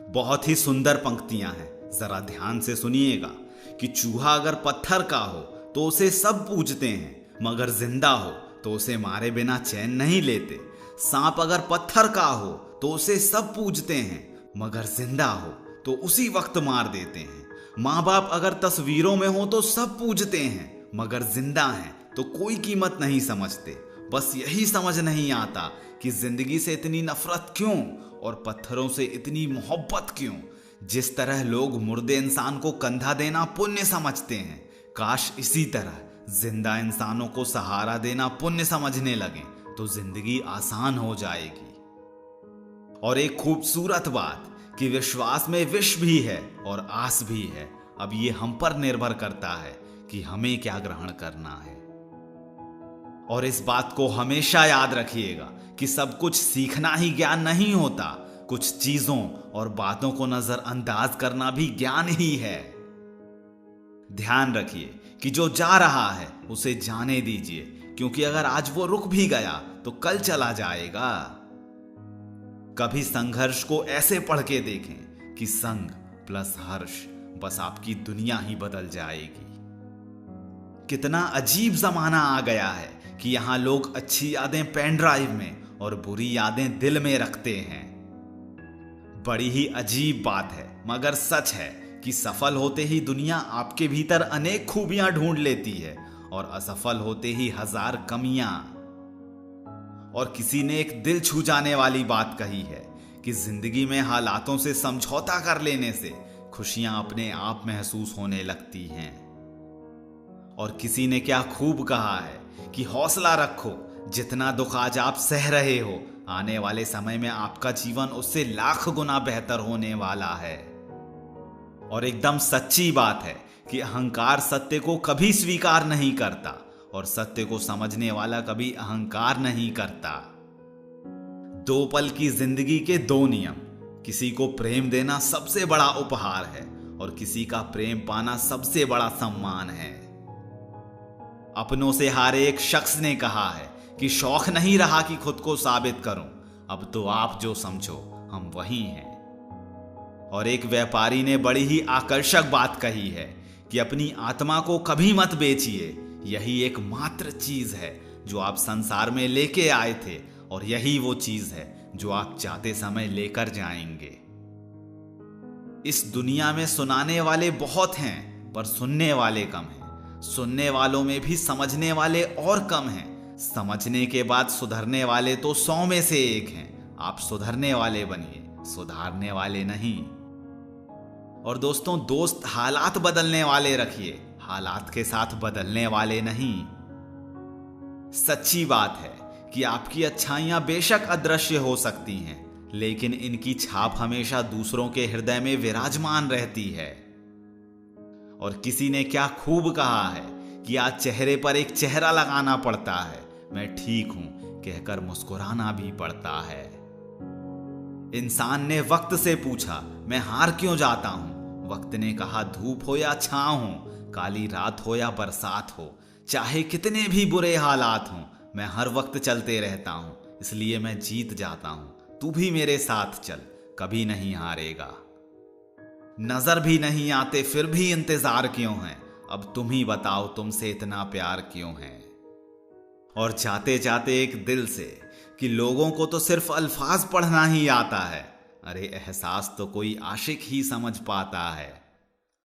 बहुत ही सुंदर पंक्तियां हैं, जरा ध्यान से सुनिएगा कि चूहा अगर पत्थर का हो तो उसे सब पूजते हैं, मगर जिंदा हो तो उसे मारे बिना चैन नहीं लेते। सांप अगर पत्थर का हो तो उसे सब पूजते हैं, मगर जिंदा हो तो उसी वक्त मार देते हैं। माँ बाप अगर तस्वीरों में हो तो सब पूजते हैं, मगर जिंदा हैं तो कोई कीमत नहीं समझते। बस यही समझ नहीं आता कि जिंदगी से इतनी नफरत क्यों और पत्थरों से इतनी मोहब्बत क्यों। जिस तरह लोग मुर्दे इंसान को कंधा देना पुण्य समझते हैं, काश इसी तरह जिंदा इंसानों को सहारा देना पुण्य समझने लगे तो जिंदगी आसान हो जाएगी। और एक खूबसूरत बात कि विश्वास में विष भी है और आस भी है। अब ये हम पर निर्भर करता है कि हमें क्या ग्रहण करना है। और इस बात को हमेशा याद रखिएगा कि सब कुछ सीखना ही ज्ञान नहीं होता, कुछ चीजों और बातों को नजरअंदाज करना भी ज्ञान ही है। ध्यान रखिए कि जो जा रहा है उसे जाने दीजिए, क्योंकि अगर आज वो रुक भी गया तो कल चला जाएगा। कभी संघर्ष को ऐसे पढ़ के देखें कि संग प्लस हर्ष, बस आपकी दुनिया ही बदल जाएगी। कितना अजीब जमाना आ गया है कि यहां लोग अच्छी यादें पेन ड्राइव में और बुरी यादें दिल में रखते हैं। बड़ी ही अजीब बात है, मगर सच है कि सफल होते ही दुनिया आपके भीतर अनेक खूबियां ढूंढ लेती है और असफल होते ही हजार कमियां। और किसी ने एक दिल छू जाने वाली बात कही है कि जिंदगी में हालातों से समझौता कर लेने से खुशियां अपने आप महसूस होने लगती हैं। और किसी ने क्या खूब कहा है कि हौसला रखो, जितना दुख आज आप सह रहे हो, आने वाले समय में आपका जीवन उससे लाख गुना बेहतर होने वाला है। और एकदम सच्ची बात है कि अहंकार सत्य को कभी स्वीकार नहीं करता और सत्य को समझने वाला कभी अहंकार नहीं करता। दो पल की जिंदगी के दो नियम, किसी को प्रेम देना सबसे बड़ा उपहार है और किसी का प्रेम पाना सबसे बड़ा सम्मान है। अपनों से हारे एक शख्स ने कहा है कि शौक नहीं रहा कि खुद को साबित करूं, अब तो आप जो समझो हम वही हैं। और एक व्यापारी ने बड़ी ही आकर्षक बात कही है कि अपनी आत्मा को कभी मत बेचिए, यही एकमात्र चीज है जो आप संसार में लेके आए थे और यही वो चीज है जो आप जाते समय लेकर जाएंगे। इस दुनिया में सुनाने वाले बहुत हैं पर सुनने वाले कम हैं। सुनने वालों में भी समझने वाले और कम हैं। समझने के बाद सुधरने वाले तो 100 में से 1 हैं। आप सुधरने वाले बनिए, सुधारने वाले नहीं। और दोस्तों, दोस्त हालात बदलने वाले रखिए, हालात के साथ बदलने वाले नहीं। सच्ची बात है कि आपकी अच्छाइयां बेशक अदृश्य हो सकती हैं, लेकिन इनकी छाप हमेशा दूसरों के हृदय में विराजमान रहती है। और किसी ने क्या खूब कहा है कि आज चेहरे पर एक चेहरा लगाना पड़ता है, मैं ठीक हूं कहकर मुस्कुराना भी पड़ता है। इंसान ने वक्त से पूछा, मैं हार क्यों जाता हूं? वक्त ने कहा, धूप हो या छांव हो, काली रात हो या बरसात हो, चाहे कितने भी बुरे हालात हों, मैं हर वक्त चलते रहता हूं, इसलिए मैं जीत जाता हूं। तू भी मेरे साथ चल, कभी नहीं हारेगा। नजर भी नहीं आते फिर भी इंतजार क्यों है? अब तुम ही बताओ, तुमसे इतना प्यार क्यों है? और जाते जाते एक दिल से कि लोगों को तो सिर्फ अल्फाज पढ़ना ही आता है, अरे एहसास तो कोई आशिक ही समझ पाता है।